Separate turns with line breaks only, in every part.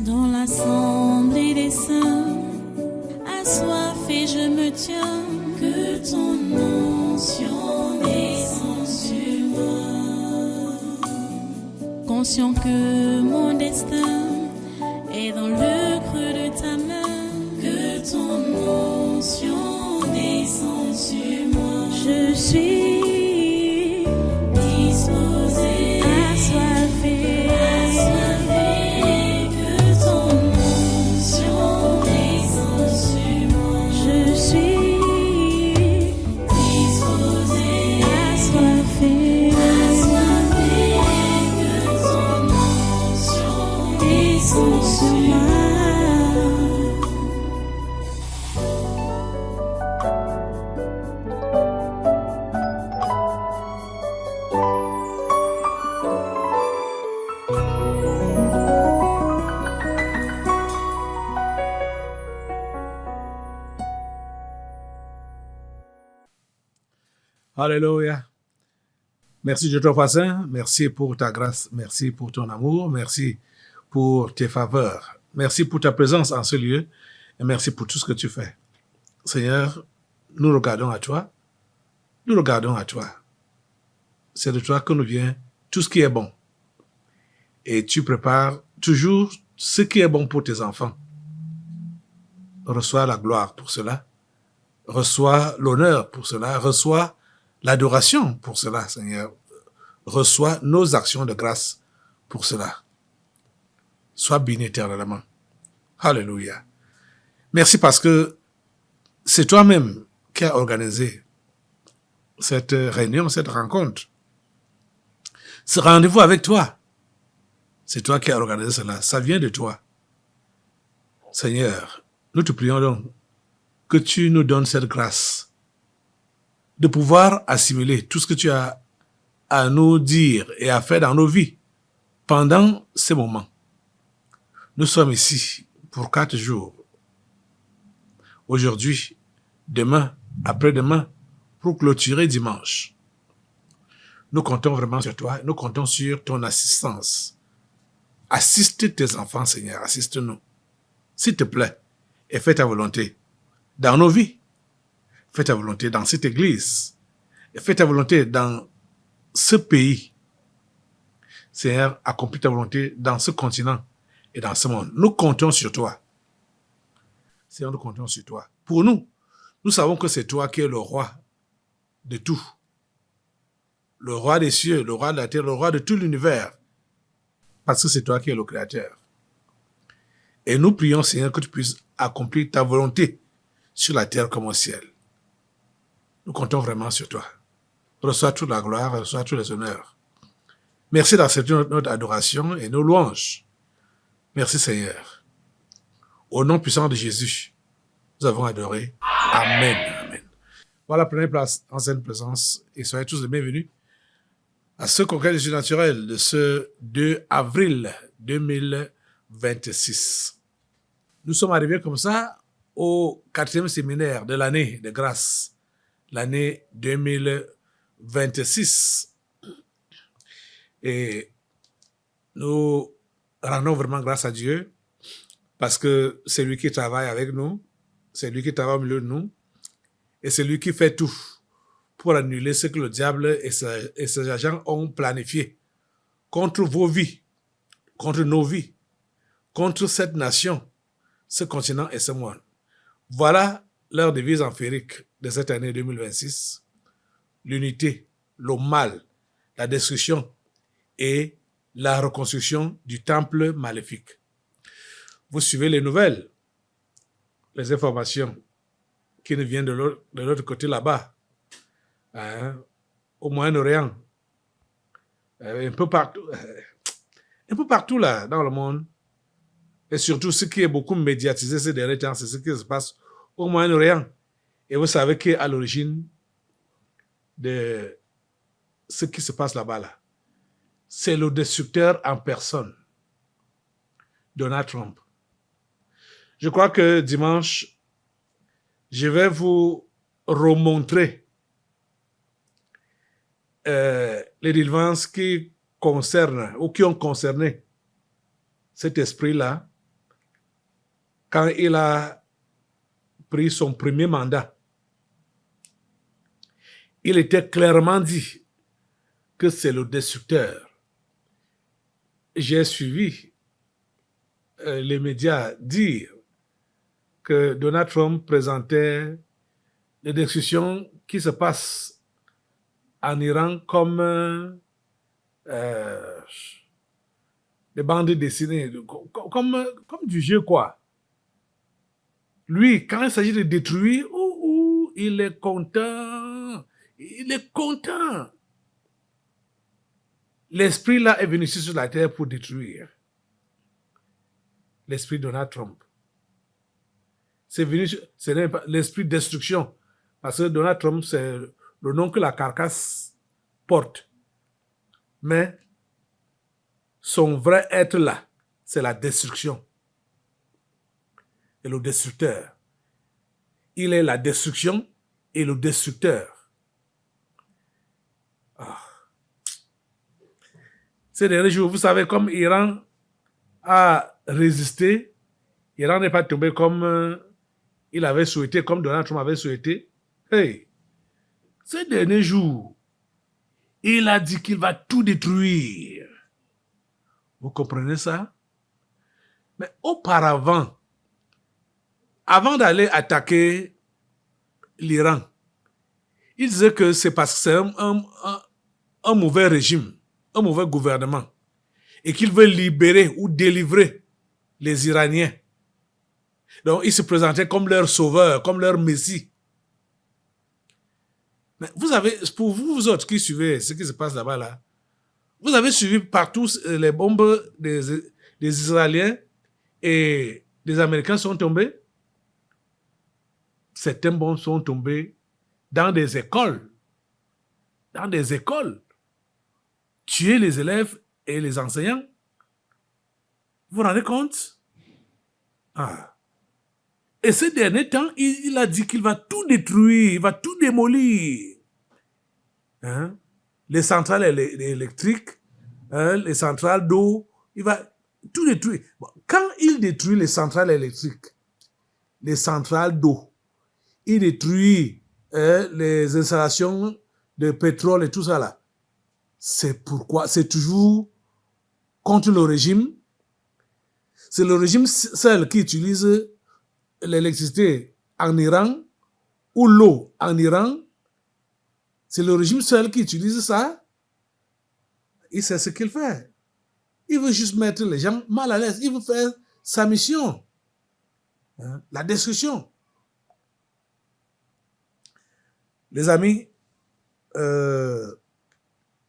Dans l'assemblée des saints, assoiffé je me tiens, que ton onction descende sur moi. Conscient que mon destin est dans le creux de ta main, que ton onction descende sur moi. Je suis disposé, assoiffé, que ton onction descende sur moi. Je suis disposé, assoiffé, que ton onction descende sur moi.
Alléluia. Merci de ton voisin, merci pour ta grâce, merci pour ton amour, merci pour tes faveurs, merci pour ta présence en ce lieu et merci pour tout ce que tu fais. Seigneur, nous regardons à toi, nous regardons à toi. C'est de toi que nous vient tout ce qui est bon. Et tu prépares toujours ce qui est bon pour tes enfants. Reçois la gloire pour cela, reçois l'honneur pour cela, reçois l'adoration pour cela, Seigneur. Reçois nos actions de grâce pour cela. Sois béni éternellement. Alléluia. Merci parce que c'est toi-même qui as organisé cette réunion, cette rencontre. Ce rendez-vous avec toi. C'est toi qui as organisé cela. Ça vient de toi. Seigneur, nous te prions donc que tu nous donnes cette grâce de pouvoir assimiler tout ce que tu as à nous dire et à faire dans nos vies pendant ces moments. Nous sommes ici pour 4 jours. Aujourd'hui, demain, après-demain, pour clôturer dimanche. Nous comptons vraiment sur toi, nous comptons sur ton assistance. Assiste tes enfants, Seigneur, assiste-nous. S'il te plaît, et fais ta volonté dans nos vies. Fais ta volonté dans cette église. Et fais ta volonté dans ce pays. Seigneur, accomplis ta volonté dans ce continent et dans ce monde. Nous comptons sur toi. Seigneur, nous comptons sur toi. Pour nous, nous savons que c'est toi qui es le roi de tout. Le roi des cieux, le roi de la terre, le roi de tout l'univers. Parce que c'est toi qui es le créateur. Et nous prions, Seigneur, que tu puisses accomplir ta volonté sur la terre comme au ciel. Nous comptons vraiment sur toi. Reçois toute la gloire, reçois tous les honneurs. Merci d'accepter notre adoration et nos louanges. Merci Seigneur. Au nom puissant de Jésus, nous avons adoré. Amen. Amen. Voilà, prenez place en sainte présence et soyez tous les bienvenus à ce congrès des surnaturels de ce 2 avril 2026. Nous sommes arrivés comme ça au 4e séminaire de l'année de grâce. L'année 2026. Et nous rendons vraiment grâce à Dieu parce que c'est lui qui travaille avec nous, c'est lui qui travaille au milieu de nous et c'est lui qui fait tout pour annuler ce que le diable et ses agents ont planifié contre vos vies, contre nos vies, contre cette nation, ce continent et ce monde. Voilà leur devise empirique de cette année 2026, l'unité, le mal, la destruction et la reconstruction du temple maléfique. Vous suivez les nouvelles, les informations qui nous viennent de l'autre côté là-bas, au Moyen-Orient, un peu partout là dans le monde, et surtout ce qui est beaucoup médiatisé ces derniers temps, c'est ce qui se passe au Moyen-Orient. Et vous savez qui est à l'origine de ce qui se passe là-bas là. C'est le destructeur en personne, Donald Trump. Je crois que dimanche, je vais vous remontrer les relevances qui concernent ou qui ont concerné cet esprit-là quand il a pris son premier mandat, il était clairement dit que c'est le destructeur. J'ai suivi les médias dire que Donald Trump présentait les discussions qui se passent en Iran comme des bandes dessinées, comme du jeu, quoi. Lui, quand il s'agit de détruire, il est content. Il est content. L'esprit là est venu ici sur la terre pour détruire. L'esprit de Donald Trump. C'est venu, ce n'est pas l'esprit de destruction. Parce que Donald Trump, c'est le nom que la carcasse porte. Mais son vrai être là, c'est la destruction. Et le destructeur. Il est la destruction et le destructeur. Ces derniers jours, vous savez, comme Iran a résisté, Iran n'est pas tombé comme il avait souhaité, comme Donald Trump avait souhaité. Hey, ces derniers jours, il a dit qu'il va tout détruire. Vous comprenez ça? Mais auparavant, avant d'aller attaquer l'Iran, il disait que c'est parce que c'est un mauvais régime, un mauvais gouvernement, et qu'il veut libérer ou délivrer les Iraniens. Donc, il se présentait comme leur sauveur, comme leur messie. Mais vous avez, pour vous autres qui suivez ce qui se passe là-bas, là, vous avez suivi partout les bombes des Israéliens et des Américains sont tombés. Certaines bombes sont tombées dans des écoles. Dans des écoles. Tuer les élèves et les enseignants. Vous vous rendez compte? Et ces derniers temps, il a dit qu'il va tout détruire, il va tout démolir. Hein? Les centrales électriques, les centrales d'eau, il va tout détruire. Bon, quand il détruit les centrales électriques, les centrales d'eau, il détruit les installations de pétrole et tout ça là, c'est pourquoi, c'est toujours contre le régime. C'est le régime seul qui utilise l'électricité en Iran ou l'eau en Iran. C'est le régime seul qui utilise ça. Il sait ce qu'il fait. Il veut juste mettre les gens mal à l'aise. Il veut faire sa mission. Hein? La destruction. Les amis,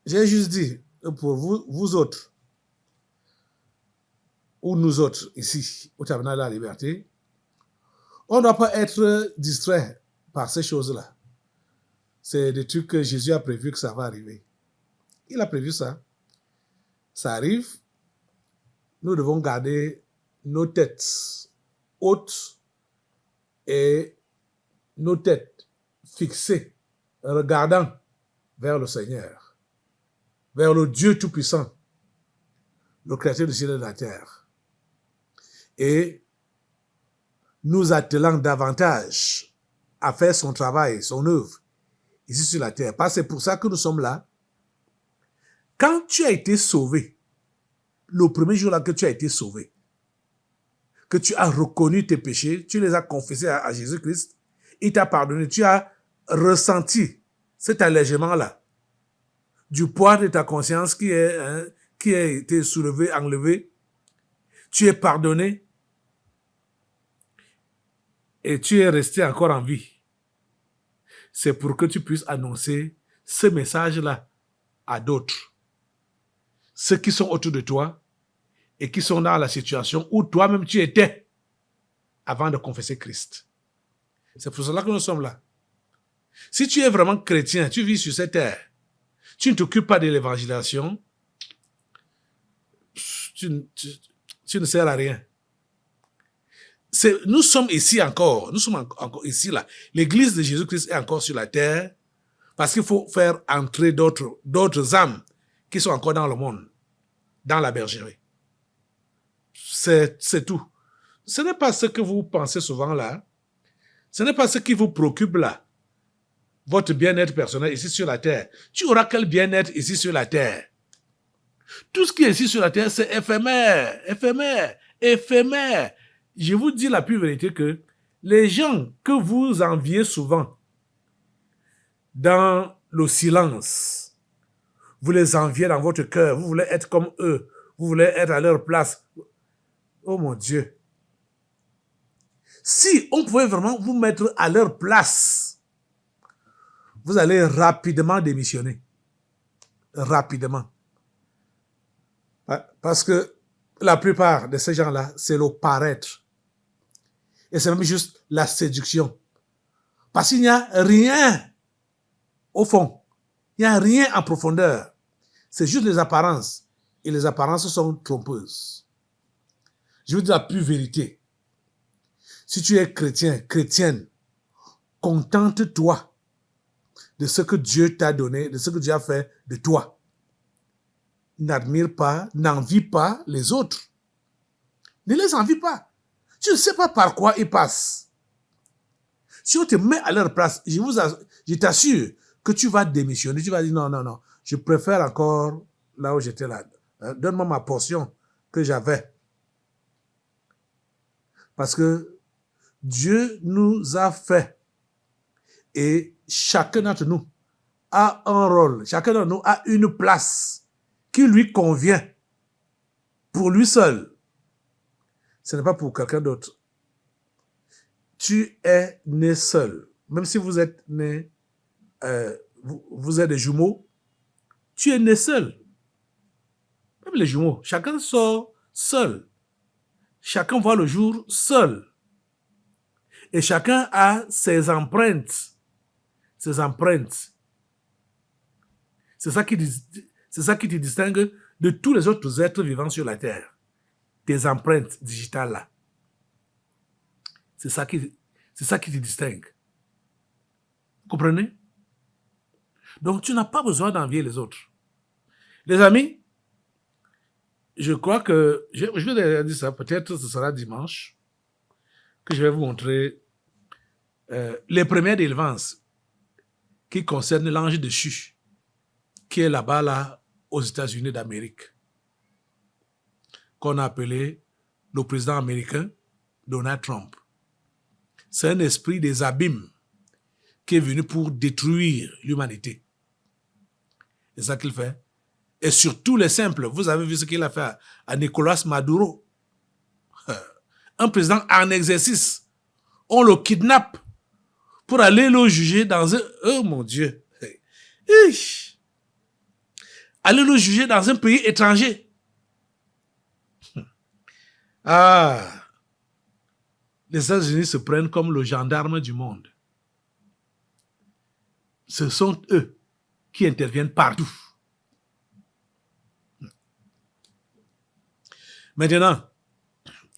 j'ai juste dit pour vous autres, ou nous autres ici, au Tabernacle de la Liberté, on ne doit pas être distrait par ces choses-là. C'est des trucs que Jésus a prévu que ça va arriver. Il a prévu ça. Ça arrive. Nous devons garder nos têtes hautes et nos têtes fixées, regardant vers le Seigneur, vers le Dieu Tout-Puissant, le Créateur du ciel et de la terre. Et nous attelant davantage à faire son travail, son œuvre, ici sur la terre. Parce que c'est pour ça que nous sommes là. Quand tu as été sauvé, le premier jour là que tu as été sauvé, que tu as reconnu tes péchés, tu les as confessés à Jésus-Christ, il t'a pardonné, tu as ressenti cet allègement-là du poids de ta conscience qui a été soulevé, enlevé, tu es pardonné et tu es resté encore en vie. C'est pour que tu puisses annoncer ce message-là à d'autres. Ceux qui sont autour de toi et qui sont dans la situation où toi-même tu étais avant de confesser Christ. C'est pour cela que nous sommes là. Si tu es vraiment chrétien, tu vis sur cette terre, tu ne t'occupes pas de l'évangélisation, tu ne sers à rien. Nous sommes ici encore, nous sommes encore ici là. L'église de Jésus-Christ est encore sur la terre parce qu'il faut faire entrer d'autres âmes qui sont encore dans le monde, dans la bergerie. C'est tout. ce n'est pas ce que vous pensez souvent là. Ce n'est pas ce qui vous préoccupe là. Votre bien-être personnel ici sur la terre. Tu auras quel bien-être ici sur la terre? Tout ce qui est ici sur la terre, c'est éphémère, éphémère, éphémère. Je vous dis la pure vérité que les gens que vous enviez souvent dans le silence, vous les enviez dans votre cœur, vous voulez être comme eux, vous voulez être à leur place. Oh mon Dieu. Si on pouvait vraiment vous mettre à leur place, vous allez rapidement démissionner. Rapidement. Parce que la plupart de ces gens-là, c'est le paraître. Et c'est même juste la séduction. Parce qu'il n'y a rien au fond. Il n'y a rien en profondeur. C'est juste les apparences. Et les apparences sont trompeuses. Je vous dis la pure vérité. Si tu es chrétien, chrétienne, contente-toi de ce que Dieu t'a donné, de ce que Dieu a fait de toi. N'admire pas, n'envie pas les autres. Ne les envie pas. Tu ne sais pas par quoi ils passent. Si on te met à leur place, je t'assure que tu vas démissionner. Tu vas dire non, je préfère encore là où j'étais là. Donne-moi ma portion que j'avais. Parce que Dieu nous a fait et chacun d'entre nous a un rôle, chacun d'entre nous a une place qui lui convient pour lui seul. Ce n'est pas pour quelqu'un d'autre. Tu es né seul. Même si vous êtes né, vous êtes des jumeaux, tu es né seul. Même les jumeaux, chacun sort seul. Chacun voit le jour seul. Et chacun a ses empreintes. Ses empreintes. C'est ça qui te distingue de tous les autres êtres vivants sur la terre. Tes empreintes digitales là. C'est ça qui te distingue. Vous comprenez? Donc tu n'as pas besoin d'envier les autres. Les amis, je crois que, je vais déjà dire ça, peut-être ce sera dimanche, que je vais vous montrer les premières délivances qui concernent l'ange déchu, qui est là-bas, là, aux États-Unis d'Amérique, qu'on a appelé le président américain Donald Trump. C'est un esprit des abîmes qui est venu pour détruire l'humanité. C'est ça qu'il fait. Et surtout les simples. Vous avez vu ce qu'il a fait à Nicolas Maduro. Un président en exercice. On le kidnappe pour aller le juger dans un... Oh mon Dieu. Aller le juger dans un pays étranger. Ah. Les États-Unis se prennent comme le gendarme du monde. Ce sont eux qui interviennent partout. Maintenant,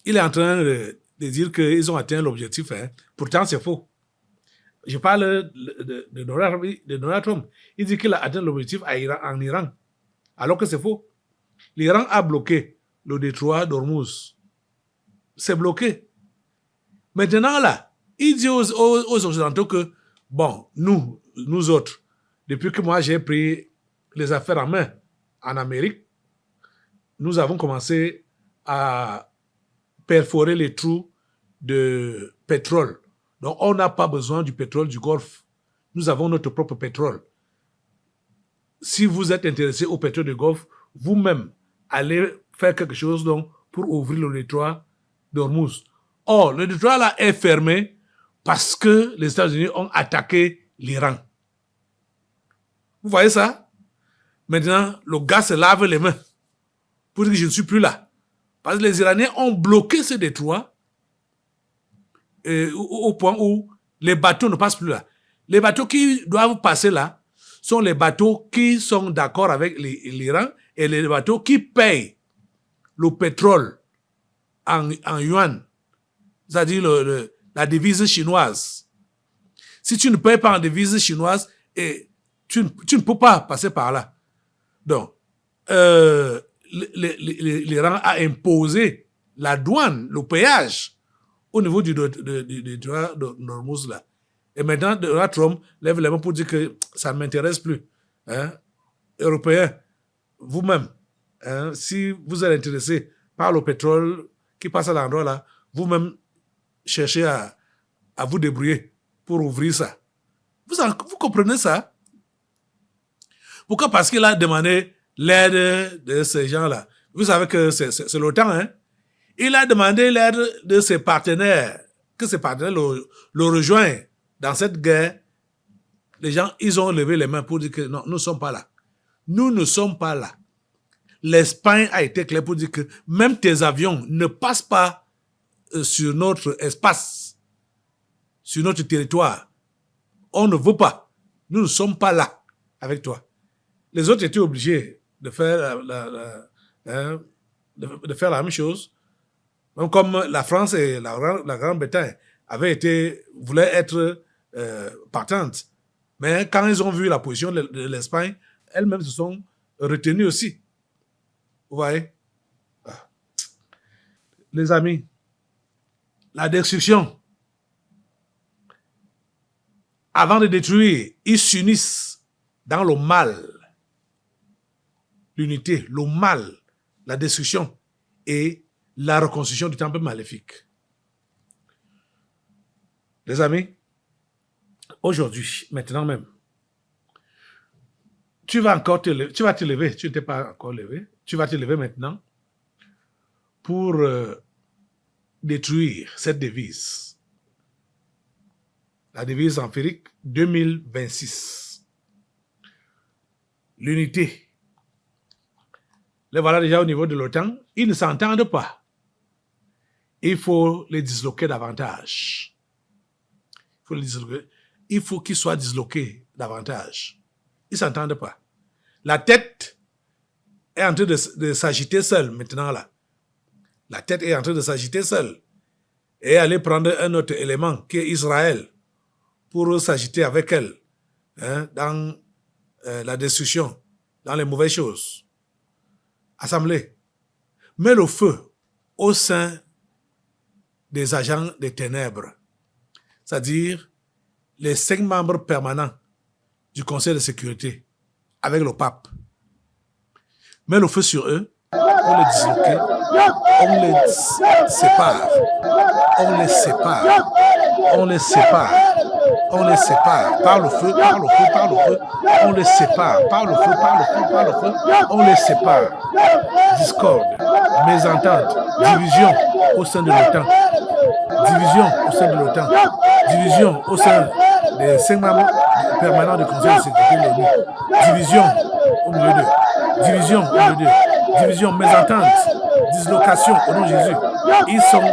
il est en train de dire qu'ils ont atteint l'objectif. Hein. Pourtant, c'est faux. Je parle de Donald Trump. Il dit qu'il a atteint l'objectif en Iran. Alors que c'est faux. L'Iran a bloqué le détroit d'Ormuz. C'est bloqué. Maintenant, là, il dit aux Occidentaux que, bon, nous autres, depuis que moi j'ai pris les affaires en main en Amérique, nous avons commencé à perforer les trous de pétrole. Donc, on n'a pas besoin du pétrole du Golfe. Nous avons notre propre pétrole. Si vous êtes intéressé au pétrole du Golfe, vous-même, allez faire quelque chose donc, pour ouvrir le détroit d'Ormuz. Or, le détroit là est fermé parce que les États-Unis ont attaqué l'Iran. Vous voyez ça? Maintenant, le gars se lave les mains pour dire que je ne suis plus là. Parce que les Iraniens ont bloqué ce détroit au point où les bateaux ne passent plus là. Les bateaux qui doivent passer là sont les bateaux qui sont d'accord avec l'Iran et les bateaux qui payent le pétrole en yuan, c'est-à-dire la devise chinoise. Si tu ne payes pas en devise chinoise, tu ne peux pas passer par là. Donc, l'Iran a imposé la douane, le péage au niveau du droit d'Ormuz là. Et maintenant, Donald Trump lève les mains pour dire que ça ne m'intéresse plus. Hein? Européens, vous-même, hein, si vous êtes intéressé par le pétrole qui passe à l'endroit là, vous-même cherchez à vous débrouiller pour ouvrir ça. Vous comprenez ça? Pourquoi? Parce qu'il a demandé l'aide de ces gens-là. Vous savez que c'est l'OTAN, hein? Il a demandé l'aide de ses partenaires, que ses partenaires le rejoignent dans cette guerre. Les gens, ils ont levé les mains pour dire que non, nous ne sommes pas là. Nous ne sommes pas là. L'Espagne a été claire pour dire que même tes avions ne passent pas sur notre espace, sur notre territoire. On ne veut pas. Nous ne sommes pas là avec toi. Les autres étaient obligés de faire de faire la même chose. Donc, comme la France et la Grande-Bretagne voulaient être partantes. Mais quand ils ont vu la position de l'Espagne, elles-mêmes se sont retenues aussi. Vous voyez? Les amis, la destruction, avant de détruire, ils s'unissent dans le mal. L'unité, le mal, la destruction et la reconstruction du temple maléfique. Les amis, aujourd'hui, maintenant même, tu vas te lever, tu ne t'es pas encore levé, tu vas te lever maintenant pour détruire cette devise. La devise empirique 2026. L'unité. Les voilà déjà au niveau de l'OTAN, ils ne s'entendent pas. Il faut les disloquer davantage. Il faut qu'ils soient disloqués davantage. Ils ne s'entendent pas. La tête est en train de s'agiter seule maintenant là. La tête est en train de s'agiter seule. Et aller prendre un autre élément qui est Israël pour s'agiter avec elle, hein, dans la destruction, dans les mauvaises choses. Assemblée, mets le feu au sein des agents des ténèbres, c'est-à-dire les 5 membres permanents du Conseil de sécurité avec le pape. Mets le feu sur eux, on les disloque, on les sépare, on les sépare, on les sépare, on les sépare, par le feu, par le feu, par le feu, on les sépare, par le feu, par le feu, par le feu, on les sépare. Discorde, mésentente, division au sein de l'OTAN, division au sein de l'OTAN, division au sein des 5 membres permanents du Conseil de sécurité de l'ONU, division au milieu d'eux, division au milieu d'eux, division, mésentente, dislocation au nom de Jésus. Ils sont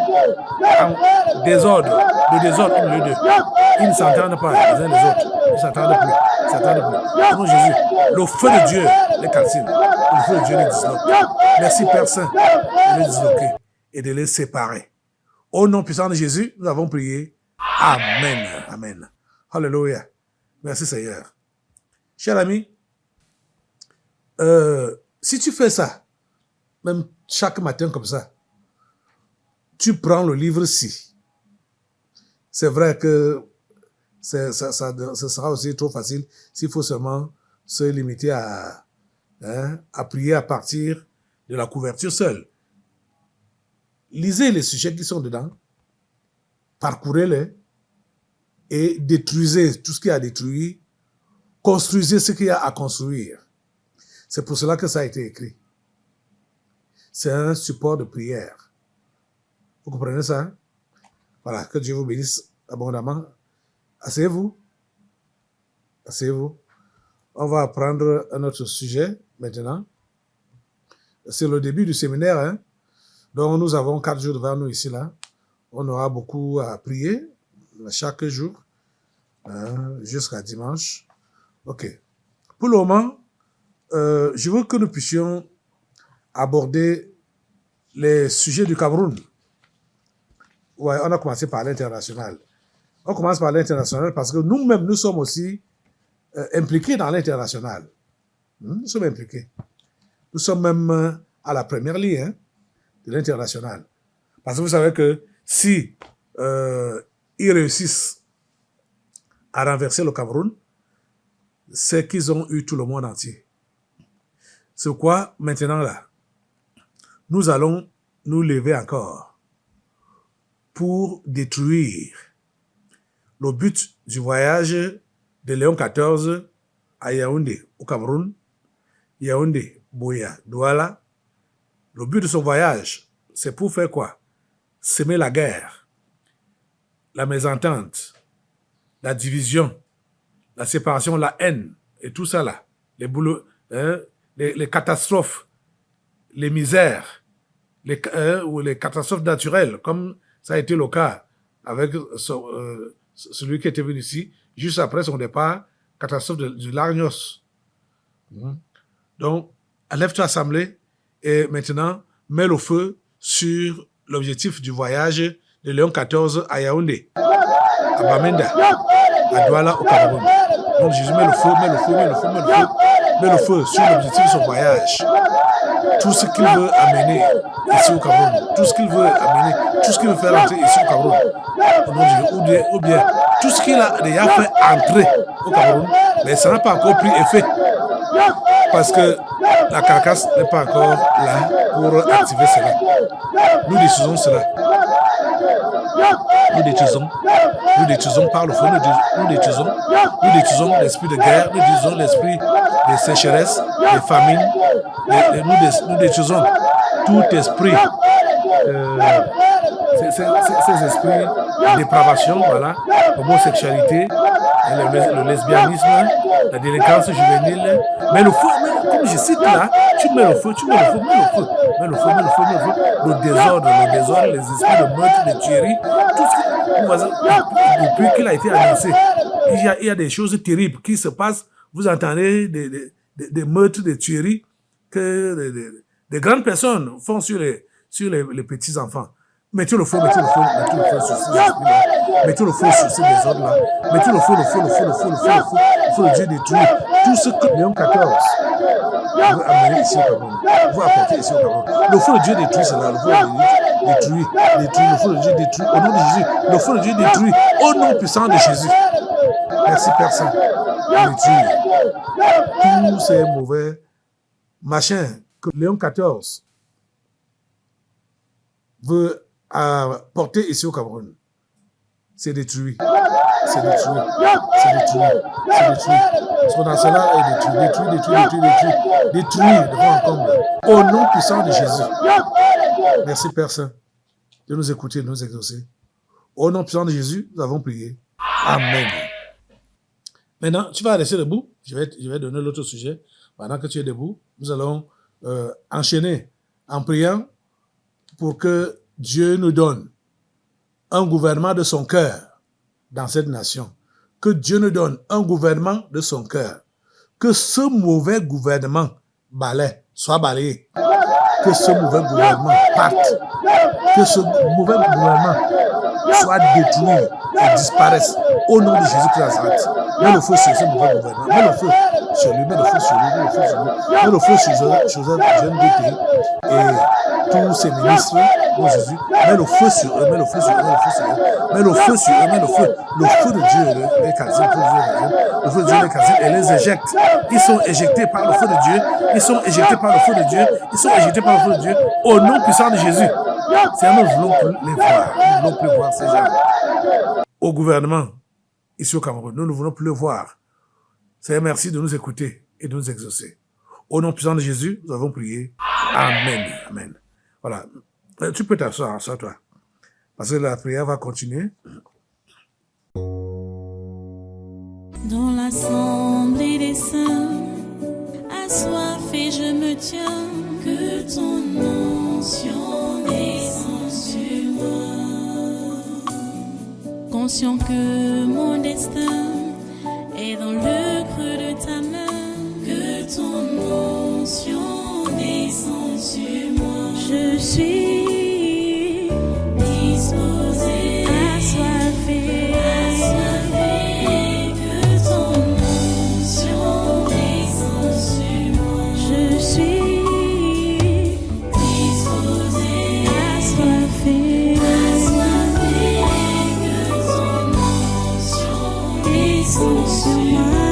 en désordre, de désordre au milieu d'eux. Ils ne s'entendent pas les uns les autres. Ils ne s'entendent plus. Ils s'entendent plus. Au nom de Jésus, le feu de Dieu les calcine. Le feu de Dieu les disloque. Merci Père Saint de les disloquer et de les séparer. Au nom puissant de Jésus, nous avons prié. Amen. Amen. Alléluia. Merci Seigneur. Cher ami, si tu fais ça, même chaque matin comme ça, tu prends le livre-ci. C'est vrai que ça sera aussi trop facile s'il faut seulement se limiter à prier à partir de la couverture seule. Lisez les sujets qui sont dedans, parcourez-les et détruisez tout ce qu'il y a à détruire, construisez ce qu'il y a à construire. C'est pour cela que ça a été écrit. C'est un support de prière. Vous comprenez ça? Hein? Voilà, que Dieu vous bénisse abondamment. Asseyez-vous. Asseyez-vous. On va prendre un autre sujet maintenant. C'est le début du séminaire. Hein? Donc nous avons 4 jours devant nous ici, là. On aura beaucoup à prier chaque jour, jusqu'à dimanche. Ok. Pour le moment, je veux que nous puissions aborder les sujets du Cameroun. Ouais, on a commencé par l'international. On commence par l'international parce que nous-mêmes, nous sommes aussi impliqués dans l'international. Nous sommes impliqués. Nous sommes même à la première ligne de l'international. Parce que vous savez que si ils réussissent à renverser le Cameroun, c'est qu'ils ont eu tout le monde entier. C'est quoi, maintenant là, nous allons nous lever encore pour détruire le but du voyage de Léon XIV à Yaoundé, au Cameroun, Yaoundé, Buea, Douala. Le but de son voyage, c'est pour faire quoi? Semer la guerre, la mésentente, la division, la séparation, la haine, et tout ça là, les boulots, les catastrophes, les misères, ou les catastrophes naturelles, comme ça a été le cas avec celui qui était venu ici, juste après son départ, catastrophe du Largnos. Donc, lève-toi assemblée et maintenant, mets le feu sur l'objectif du voyage de Léon XIV à Yaoundé, à Bamenda, à Douala, au Cameroun. Donc, Jésus met le feu, met le feu, met le feu, met le feu, met le feu sur l'objectif de son voyage. Tout ce qu'il veut amener ici au Cameroun, tout ce qu'il veut amener, tout ce qu'il veut faire entrer ici au Cameroun, au nom de Dieu, ou bien tout ce qu'il a déjà fait entrer au Cameroun, mais ça n'a pas encore pris effet. Parce que la carcasse n'est pas encore là pour activer cela. Nous détruisons cela. Nous détruisons par le feu, nous détruisons l'esprit de guerre, nous détruisons l'esprit de sécheresse, de famine, nous détruisons tout esprit, ces esprits de dépravation, voilà, l'homosexualité, le lesbianisme, la délinquance juvénile. Mais le feu, comme je cite là, tu mets le feu, le désordre, les esprits de meurtre, de tuerie, tout ce qui, depuis qu'il a été annoncé, il y a des choses terribles qui se passent. Vous entendez des meurtres, des tueries que des grandes personnes font sur les petits enfants. Mettez le feu sur ces esprits-là. Mettez le feu sur ces désordres-là. Mettez le feu de Dieu détruit tout ce que Léon XIV veut amener ici au Cameroun, veut apporter ici au Cameroun. Le feu de Dieu détruit cela. Le feu de Dieu détruit. Le feu de Dieu détruit au nom de Jésus. Le feu de Dieu détruit au nom puissant de Jésus. Merci Père Saint. Détruire tous ces mauvais machins que Léon XIV veut porter ici au Cameroun. C'est détruit. Son cela est détruit devant un comble. Au nom puissant de Jésus. Merci Père Saint de nous écouter et de nous exaucer. Au nom puissant de Jésus, nous avons prié. Amen. Maintenant, tu vas rester debout. Je vais donner l'autre sujet. Pendant que tu es debout, nous allons enchaîner en priant pour que Dieu nous donne un gouvernement de son cœur dans cette nation. Que Dieu nous donne un gouvernement de son cœur. Que ce mauvais gouvernement soit balayé. Que ce mauvais gouvernement parte. Que ce mauvais gouvernement soit détruit et disparaisse. Au nom de Jésus-Christ de Nazareth. Mets le feu sur ce mauvais gouvernement. Mets le feu sur lui. Mets le feu sur Joseph Jeune Bété et tous ses ministres. Oh Jésus, mets le feu sur eux, mets le feu de Dieu les calcine, le feu de Dieu les calcine et les éjecte. Ils sont éjectés par le feu de Dieu, au nom puissant de Jésus. Seigneur, nous voulons plus les voir, nous ne voulons plus voir ces gens au gouvernement ici au Cameroun. Nous ne voulons plus le voir. Seigneur, merci de nous écouter et de nous exaucer. Au nom puissant de Jésus, nous avons prié. Amen. Amen. Voilà. Tu peux t'asseoir, toi. Parce que la prière va continuer.
Dans l'assemblée des saints, assoiffé je me tiens, que ton onction descende sur moi. Conscient que mon destin est dans le creux de ta main, que ton onction descende sur moi. Je suis disposé, assoiffé, que ton onction descende sur moi. Je suis disposé, assoiffé, sont sur moi.